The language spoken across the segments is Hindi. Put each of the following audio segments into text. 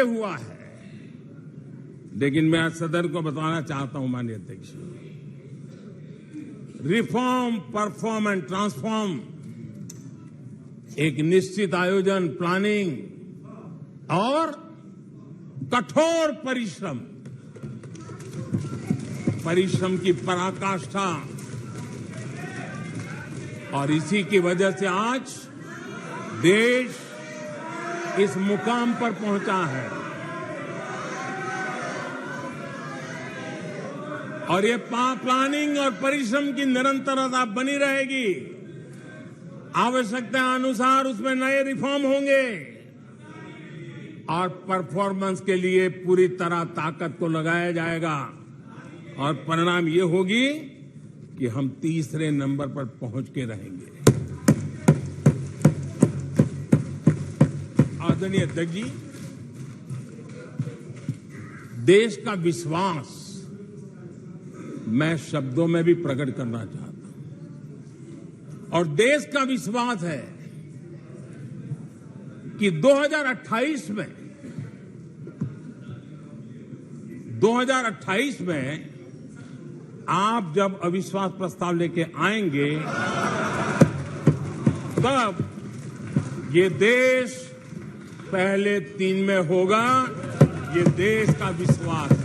हुआ है। लेकिन मैं आज सदन को बताना चाहता हूं, माननीय अध्यक्ष, रिफॉर्म, परफॉर्म एंड ट्रांसफॉर्म, एक निश्चित आयोजन, प्लानिंग और कठोर परिश्रम की पराकाष्ठा, और इसी की वजह से आज देश इस मुकाम पर पहुंचा है। और ये प्लानिंग और परिश्रम की निरंतरता बनी रहेगी। आवश्यकता अनुसार उसमें नए रिफॉर्म होंगे और परफॉर्मेंस के लिए पूरी तरह ताकत को लगाया जाएगा। और परिणाम ये होगी कि हम तीसरे नंबर पर पहुंच के रहेंगे। आदरणीय अध्यक्ष जी, देश का विश्वास मैं शब्दों में भी प्रकट करना चाहता हूं। और देश का विश्वास है कि 2028 में आप जब अविश्वास प्रस्ताव लेके आएंगे, तब ये देश पहले 3 में होगा। ये देश का विश्वास है।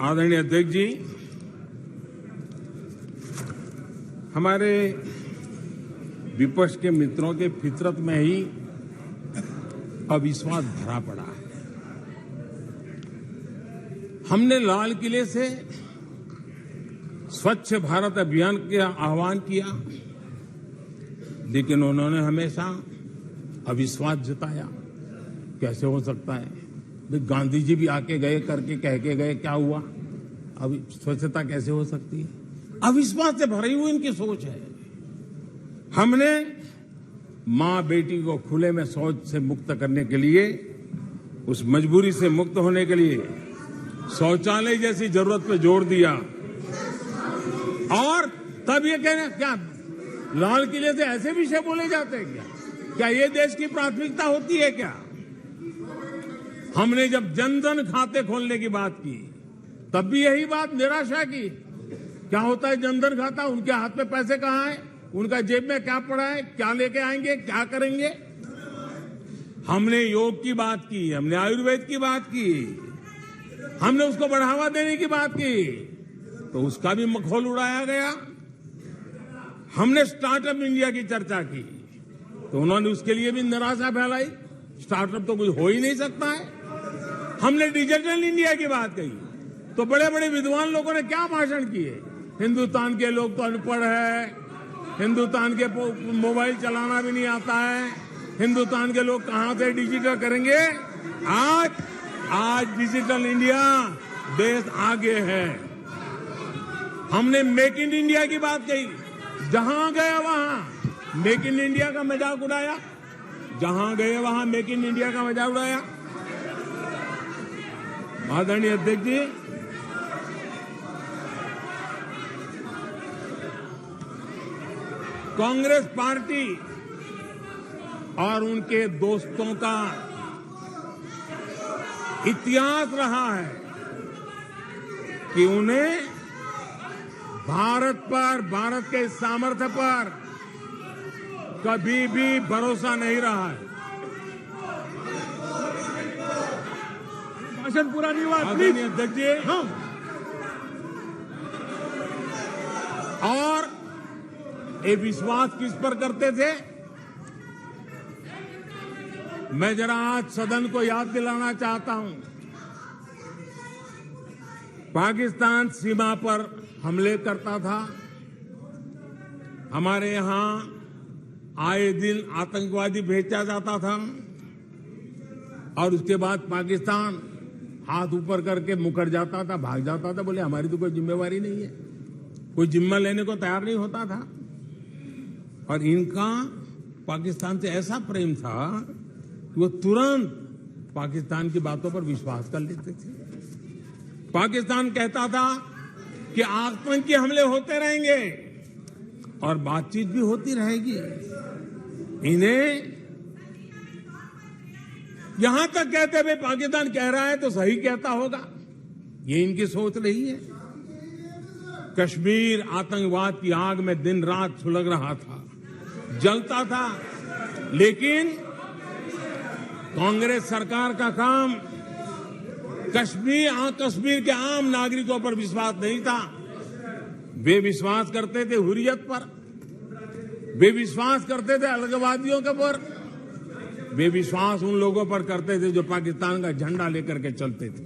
आदरणीय अध्यक्ष जी, हमारे विपक्ष के मित्रों के फितरत में ही अविश्वास भरा पड़ा है। हमने लाल किले से स्वच्छ भारत अभियान का आह्वान किया, लेकिन उन्होंने हमेशा अविश्वास जताया। कैसे हो सकता है? गांधी जी भी आके गए, करके कह के गए, क्या हुआ? अब स्वच्छता कैसे हो सकती है? अविश्वास से भरी हुई इनकी सोच है। हमने मां बेटी को खुले में शौच से मुक्त करने के लिए, उस मजबूरी से मुक्त होने के लिए शौचालय जैसी जरूरत पे जोर दिया। और तब ये कहना, क्या लाल किले से ऐसे विषय बोले जाते हैं क्या? क्या ये देश की प्राथमिकता होती है क्या? हमने जब जन धन खाते खोलने की बात की, तब भी यही बात निराशा की। क्या होता है जन धन खाता? उनके हाथ में पैसे कहां है? उनका जेब में क्या पड़ा है? क्या लेके आएंगे? क्या करेंगे? हमने योग की बात की, हमने आयुर्वेद की बात की, हमने उसको बढ़ावा देने की बात की, तो उसका भी मखौल उड़ाया गया। हमने स्टार्टअप इंडिया की चर्चा की, तो उन्होंने उसके लिए भी निराशा फैलाई। स्टार्टअप तो कुछ हो ही नहीं सकता है। हमने डिजिटल इंडिया की बात कही, तो बड़े बड़े विद्वान लोगों ने क्या भाषण किए। हिंदुस्तान के लोग तो अनपढ़ है, हिंदुस्तान के मोबाइल चलाना भी नहीं आता है, हिंदुस्तान के लोग कहां से डिजिटल करेंगे? आज डिजिटल इंडिया, देश आगे है। हमने मेक इन इंडिया की बात कही, जहां गया वहां मेक इन इंडिया का मजाक उड़ाया, जहां गए वहां मेक इन इंडिया का मजाक उड़ाया। आदरणीय अध्यक्ष जी, कांग्रेस पार्टी और उनके दोस्तों का इतिहास रहा है कि उन्हें भारत पर, भारत के सामर्थ्य पर कभी भी भरोसा नहीं रहा है। भाषण पूरा नहीं हुआ। आदरणीय अध्यक्ष जी, और ये विश्वास किस पर करते थे? मैं जरा आज सदन को याद दिलाना चाहता हूं। पाकिस्तान सीमा पर हमले करता था, हमारे यहां आए दिन आतंकवादी भेजा जाता था, और उसके बाद पाकिस्तान हाथ ऊपर करके मुकर जाता था, भाग जाता था, बोले हमारी तो कोई जिम्मेवारी नहीं है, कोई जिम्मा लेने को तैयार नहीं होता था। और इनका पाकिस्तान से ऐसा प्रेम था कि वो तुरंत पाकिस्तान की बातों पर विश्वास कर लेते थे। पाकिस्तान कहता था कि आतंकी हमले होते रहेंगे और बातचीत भी होती रहेगी। इन्हें यहां तक कहते हुए पाकिस्तान कह रहा है तो सही कहता होगा, ये इनकी सोच रही है। कश्मीर आतंकवाद की आग में दिन रात सुलग रहा था, जलता था, लेकिन कांग्रेस सरकार का काम कश्मीर के आम नागरिकों पर विश्वास नहीं था। वे विश्वास करते थे हुर्रियत पर, वे विश्वास करते थे अलगवादियों के ऊपर, वे विश्वास उन लोगों पर करते थे जो पाकिस्तान का झंडा लेकर के चलते थे।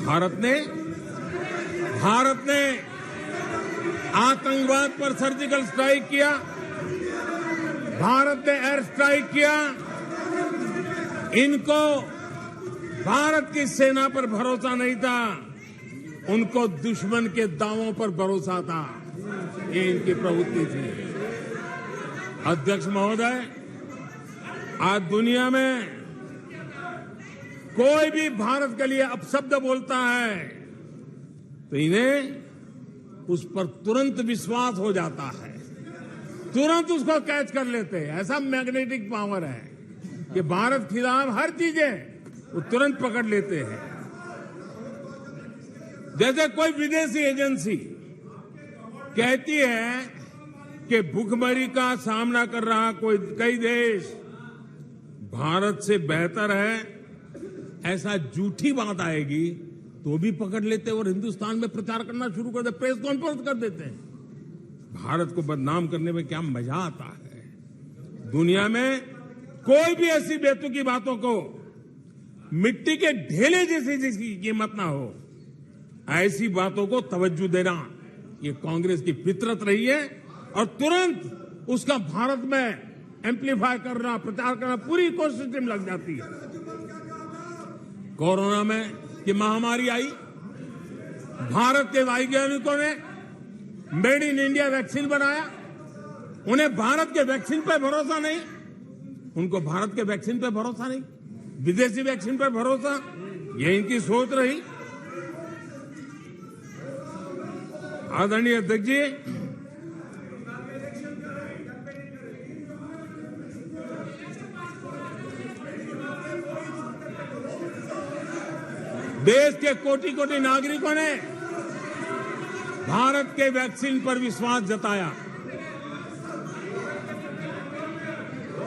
भारत ने आतंकवाद पर सर्जिकल स्ट्राइक किया, भारत ने एयर स्ट्राइक किया। इनको भारत की सेना पर भरोसा नहीं था, उनको दुश्मन के दावों पर भरोसा था। ये इनकी प्रवृत्ति थी। अध्यक्ष महोदय, आज दुनिया में कोई भी भारत के लिए अपशब्द बोलता है तो इन्हें उस पर तुरंत विश्वास हो जाता है, तुरंत उसको कैच कर लेते हैं। ऐसा मैग्नेटिक पावर है कि भारत खिलाफ हर चीजें वो तुरंत पकड़ लेते हैं। जैसे कोई विदेशी एजेंसी कहती है कि भूखमरी का सामना कर रहा कई देश भारत से बेहतर है, ऐसा झूठी बात आएगी तो भी पकड़ लेते और हिंदुस्तान में प्रचार करना शुरू कर देते, प्रेस कॉन्फ्रेंस कर देते हैं। भारत को बदनाम करने में क्या मजा आता है। दुनिया में कोई भी ऐसी बेतुकी बातों को मिट्टी के ढेले जैसी जिसकी कीमत ना हो, ऐसी बातों को तवज्जो देना ये कांग्रेस की फितरत रही है और तुरंत उसका भारत में एम्पलीफाई करना, प्रचार करना पूरी कोशिश में लग जाती है। कोरोना में ये महामारी आई, भारत के वैज्ञानिकों ने मेड इन इंडिया वैक्सीन बनाया। उन्हें भारत के वैक्सीन पर भरोसा नहीं, उनको भारत के वैक्सीन पर भरोसा नहीं, विदेशी वैक्सीन पर भरोसा, ये इनकी सोच रही। आदरणीय अध्यक्ष जी, देश के कोटि कोटि नागरिकों ने भारत के वैक्सीन पर विश्वास जताया।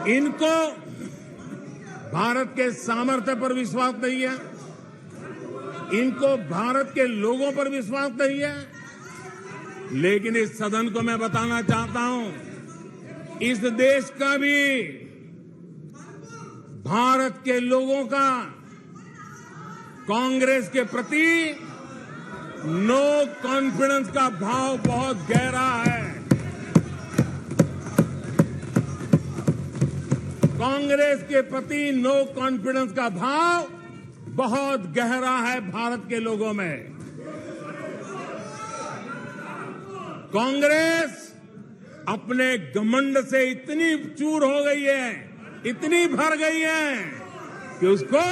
इनको भारत के सामर्थ्य पर विश्वास नहीं है, इनको भारत के लोगों पर विश्वास नहीं है। लेकिन इस सदन को मैं बताना चाहता हूं, इस देश का भी, भारत के लोगों का कांग्रेस के प्रति नो कॉन्फिडेंस का भाव बहुत गहरा है। कांग्रेस के प्रति नो कॉन्फिडेंस का भाव बहुत गहरा है भारत के लोगों में। कांग्रेस अपने घमंड से इतनी चूर हो गई है, इतनी भर गई है कि उसको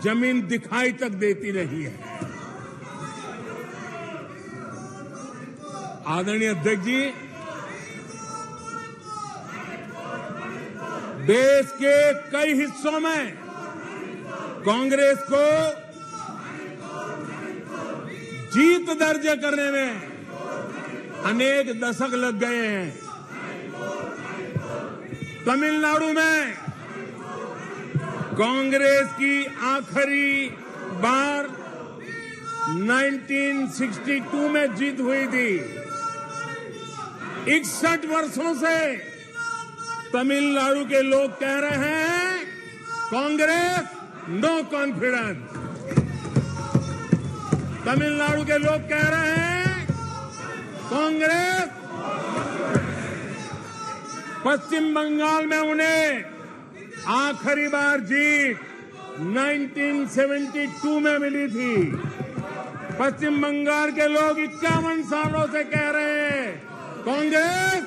जमीन दिखाई तक देती नहीं है। आदरणीय अध्यक्ष जी, देश के कई हिस्सों में कांग्रेस को जीत दर्ज करने में अनेक दशक लग गए हैं। तमिलनाडु में कांग्रेस की आखिरी बार 1962 में जीत हुई थी। 61 वर्षों से तमिलनाडु के लोग कह रहे हैं कांग्रेस नो कॉन्फिडेंस। तमिलनाडु के लोग कह रहे हैं कांग्रेस। पश्चिम बंगाल में उन्हें आखिरी बार जीत 1972 में मिली थी। पश्चिम बंगाल के लोग 51 सालों से कह रहे हैं कांग्रेस